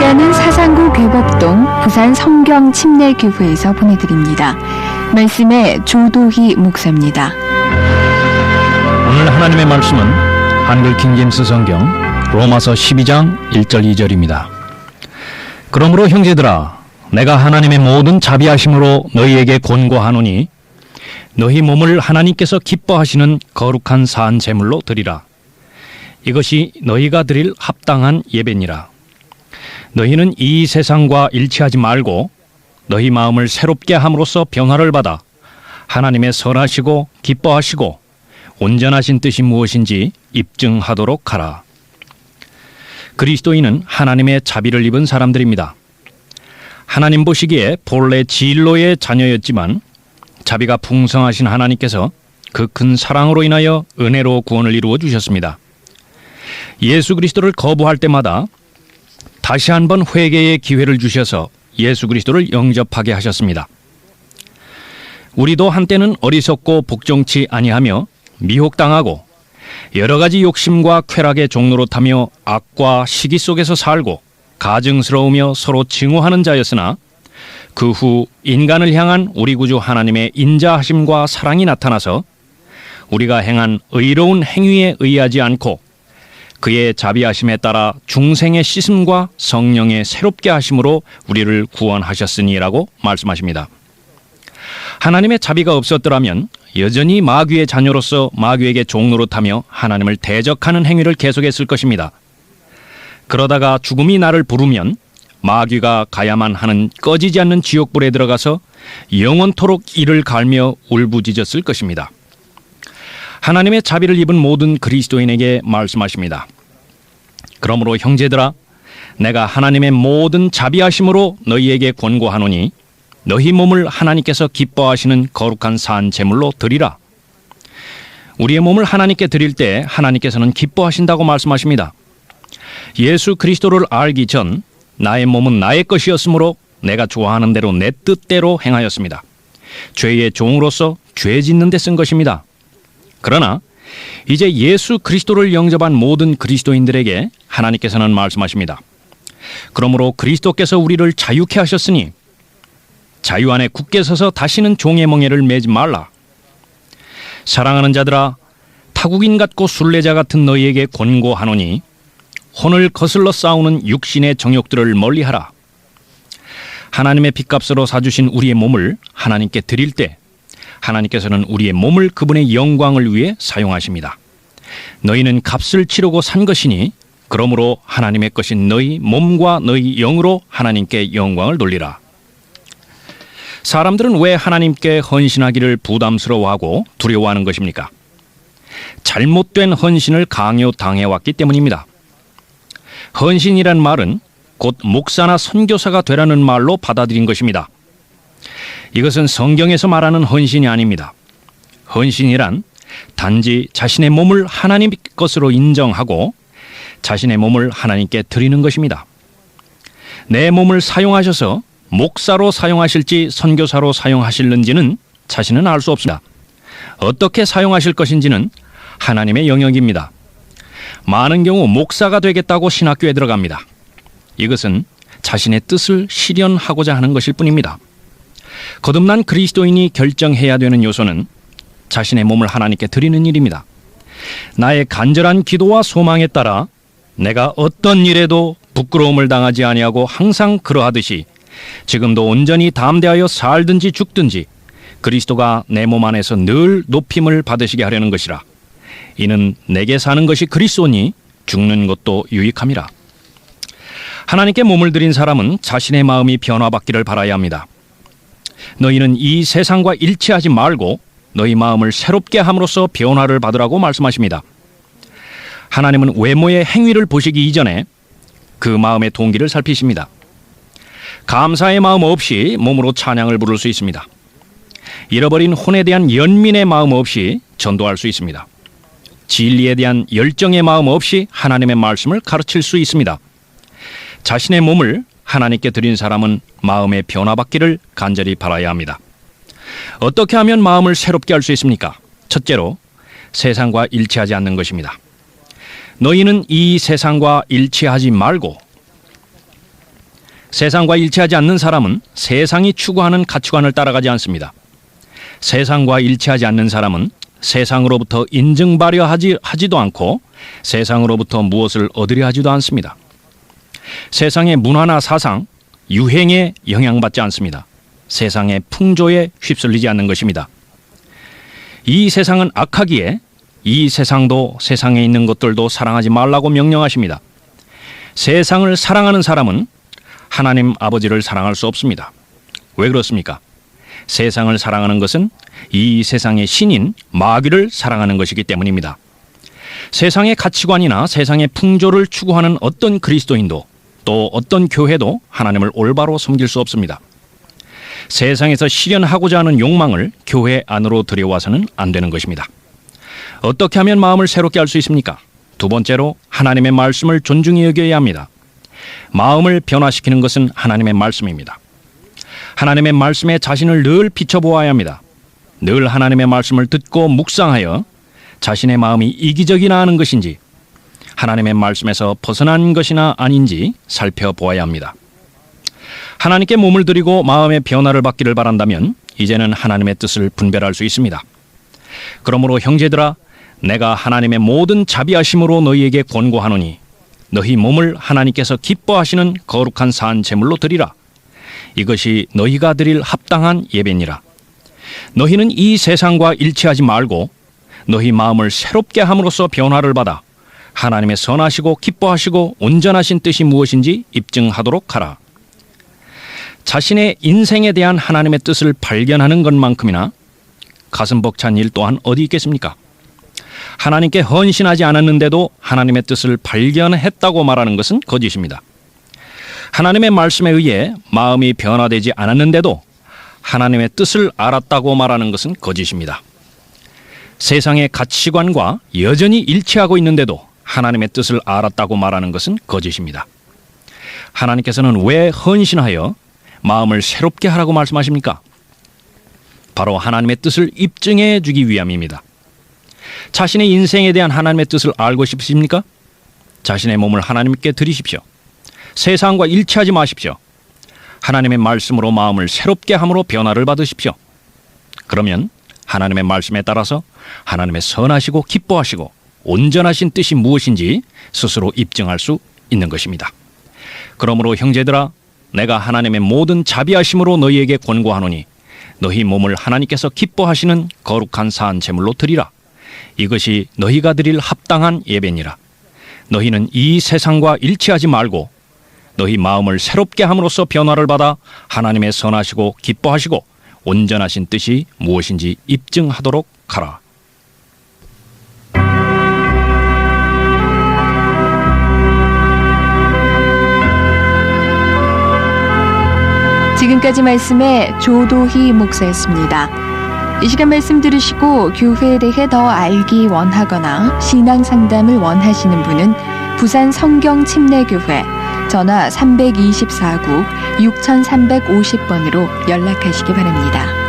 시간은 사상구 괴법동 부산 성경침례교회에서 보내드립니다. 말씀의 조도희 목사입니다. 오늘 하나님의 말씀은 한글 킹제임스 성경 로마서 12장 1절 2절입니다. 그러므로 형제들아, 내가 하나님의 모든 자비하심으로 너희에게 권고하노니 너희 몸을 하나님께서 기뻐하시는 거룩한 산 제물로 드리라. 이것이 너희가 드릴 합당한 예배니라. 너희는 이 세상과 일치하지 말고 너희 마음을 새롭게 함으로써 변화를 받아 하나님의 선하시고 기뻐하시고 온전하신 뜻이 무엇인지 입증하도록 하라. 그리스도인은 하나님의 자비를 입은 사람들입니다. 하나님 보시기에 본래 진로의 자녀였지만 자비가 풍성하신 하나님께서 그 큰 사랑으로 인하여 은혜로 구원을 이루어 주셨습니다. 예수 그리스도를 거부할 때마다 다시 한번 회개의 기회를 주셔서 예수 그리스도를 영접하게 하셨습니다. 우리도 한때는 어리석고 복종치 아니하며 미혹당하고 여러 가지 욕심과 쾌락의 종로로 타며 악과 시기 속에서 살고 가증스러우며 서로 증오하는 자였으나 그 후 인간을 향한 우리 구주 하나님의 인자하심과 사랑이 나타나서 우리가 행한 의로운 행위에 의하지 않고 그의 자비하심에 따라 중생의 씻음과 성령의 새롭게 하심으로 우리를 구원하셨으니라고 말씀하십니다. 하나님의 자비가 없었더라면 여전히 마귀의 자녀로서 마귀에게 종노릇하며 하나님을 대적하는 행위를 계속했을 것입니다. 그러다가 죽음이 나를 부르면 마귀가 가야만 하는 꺼지지 않는 지옥불에 들어가서 영원토록 이를 갈며 울부짖었을 것입니다. 하나님의 자비를 입은 모든 그리스도인에게 말씀하십니다. 그러므로 형제들아, 내가 하나님의 모든 자비하심으로 너희에게 권고하노니 너희 몸을 하나님께서 기뻐하시는 거룩한 산 제물로 드리라. 우리의 몸을 하나님께 드릴 때 하나님께서는 기뻐하신다고 말씀하십니다. 예수 그리스도를 알기 전 나의 몸은 나의 것이었으므로 내가 좋아하는 대로 내 뜻대로 행하였습니다. 죄의 종으로서 죄 짓는 데 쓴 것입니다. 그러나 이제 예수 그리스도를 영접한 모든 그리스도인들에게 하나님께서는 말씀하십니다. 그러므로 그리스도께서 우리를 자유케 하셨으니 자유 안에 굳게 서서 다시는 종의 멍에를 매지 말라. 사랑하는 자들아, 타국인 같고 순례자 같은 너희에게 권고하노니 혼을 거슬러 싸우는 육신의 정욕들을 멀리하라. 하나님의 핏값으로 사주신 우리의 몸을 하나님께 드릴 때 하나님께서는 우리의 몸을 그분의 영광을 위해 사용하십니다. 너희는 값을 치르고 산 것이니 그러므로 하나님의 것인 너희 몸과 너희 영으로 하나님께 영광을 돌리라. 사람들은 왜 하나님께 헌신하기를 부담스러워하고 두려워하는 것입니까? 잘못된 헌신을 강요당해왔기 때문입니다. 헌신이란 말은 곧 목사나 선교사가 되라는 말로 받아들인 것입니다. 이것은 성경에서 말하는 헌신이 아닙니다. 헌신이란 단지 자신의 몸을 하나님 것으로 인정하고 자신의 몸을 하나님께 드리는 것입니다. 내 몸을 사용하셔서 목사로 사용하실지 선교사로 사용하실는지는 자신은 알 수 없습니다. 어떻게 사용하실 것인지는 하나님의 영역입니다. 많은 경우 목사가 되겠다고 신학교에 들어갑니다. 이것은 자신의 뜻을 실현하고자 하는 것일 뿐입니다. 거듭난 그리스도인이 결정해야 되는 요소는 자신의 몸을 하나님께 드리는 일입니다. 나의 간절한 기도와 소망에 따라 내가 어떤 일에도 부끄러움을 당하지 아니하고 항상 그러하듯이 지금도 온전히 담대하여 살든지 죽든지 그리스도가 내 몸 안에서 늘 높임을 받으시게 하려는 것이라. 이는 내게 사는 것이 그리스도니 죽는 것도 유익함이라. 하나님께 몸을 드린 사람은 자신의 마음이 변화받기를 바라야 합니다. 너희는 이 세상과 일치하지 말고 너희 마음을 새롭게 함으로써 변화를 받으라고 말씀하십니다. 하나님은 외모의 행위를 보시기 이전에 그 마음의 동기를 살피십니다. 감사의 마음 없이 몸으로 찬양을 부를 수 있습니다. 잃어버린 혼에 대한 연민의 마음 없이 전도할 수 있습니다. 진리에 대한 열정의 마음 없이 하나님의 말씀을 가르칠 수 있습니다. 자신의 몸을 하나님께 드린 사람은 마음의 변화받기를 간절히 바라야 합니다. 어떻게 하면 마음을 새롭게 할 수 있습니까? 첫째로 세상과 일치하지 않는 것입니다. 너희는 이 세상과 일치하지 말고 세상과 일치하지 않는 사람은 세상이 추구하는 가치관을 따라가지 않습니다. 세상과 일치하지 않는 사람은 세상으로부터 인증받으려 하지도 않고 세상으로부터 무엇을 얻으려 하지도 않습니다. 세상의 문화나 사상, 유행에 영향받지 않습니다. 세상의 풍조에 휩쓸리지 않는 것입니다. 이 세상은 악하기에 이 세상도 세상에 있는 것들도 사랑하지 말라고 명령하십니다. 세상을 사랑하는 사람은 하나님 아버지를 사랑할 수 없습니다. 왜 그렇습니까? 세상을 사랑하는 것은 이 세상의 신인 마귀를 사랑하는 것이기 때문입니다. 세상의 가치관이나 세상의 풍조를 추구하는 어떤 그리스도인도 또 어떤 교회도 하나님을 올바로 섬길 수 없습니다. 세상에서 실현하고자 하는 욕망을 교회 안으로 들여와서는 안 되는 것입니다. 어떻게 하면 마음을 새롭게 할 수 있습니까? 두 번째로 하나님의 말씀을 존중히 여겨야 합니다. 마음을 변화시키는 것은 하나님의 말씀입니다. 하나님의 말씀에 자신을 늘 비춰보아야 합니다. 늘 하나님의 말씀을 듣고 묵상하여 자신의 마음이 이기적이나 하는 것인지 하나님의 말씀에서 벗어난 것이나 아닌지 살펴보아야 합니다. 하나님께 몸을 드리고 마음의 변화를 받기를 바란다면 이제는 하나님의 뜻을 분별할 수 있습니다. 그러므로 형제들아, 내가 하나님의 모든 자비하심으로 너희에게 권고하노니 너희 몸을 하나님께서 기뻐하시는 거룩한 산 제물로 드리라. 이것이 너희가 드릴 합당한 예배니라. 너희는 이 세상과 일치하지 말고 너희 마음을 새롭게 함으로써 변화를 받아 하나님의 선하시고 기뻐하시고 온전하신 뜻이 무엇인지 입증하도록 하라. 자신의 인생에 대한 하나님의 뜻을 발견하는 것만큼이나 가슴 벅찬 일 또한 어디 있겠습니까? 하나님께 헌신하지 않았는데도 하나님의 뜻을 발견했다고 말하는 것은 거짓입니다. 하나님의 말씀에 의해 마음이 변화되지 않았는데도 하나님의 뜻을 알았다고 말하는 것은 거짓입니다. 세상의 가치관과 여전히 일치하고 있는데도 하나님의 뜻을 알았다고 말하는 것은 거짓입니다. 하나님께서는 왜 헌신하여 마음을 새롭게 하라고 말씀하십니까? 바로 하나님의 뜻을 입증해 주기 위함입니다. 자신의 인생에 대한 하나님의 뜻을 알고 싶으십니까? 자신의 몸을 하나님께 드리십시오. 세상과 일치하지 마십시오. 하나님의 말씀으로 마음을 새롭게 함으로 변화를 받으십시오. 그러면 하나님의 말씀에 따라서 하나님의 선하시고 기뻐하시고 온전하신 뜻이 무엇인지 스스로 입증할 수 있는 것입니다. 그러므로 형제들아, 내가 하나님의 모든 자비하심으로 너희에게 권고하노니 너희 몸을 하나님께서 기뻐하시는 거룩한 산 제물로 드리라. 이것이 너희가 드릴 합당한 예배니라. 너희는 이 세상과 일치하지 말고 너희 마음을 새롭게 함으로써 변화를 받아 하나님의 선하시고 기뻐하시고 온전하신 뜻이 무엇인지 입증하도록 하라. 지금까지 말씀에 조도희 목사였습니다. 이 시간 말씀 들으시고 교회에 대해 더 알기 원하거나 신앙 상담을 원하시는 분은 부산 성경침례교회 전화 324구 6350번으로 연락하시기 바랍니다.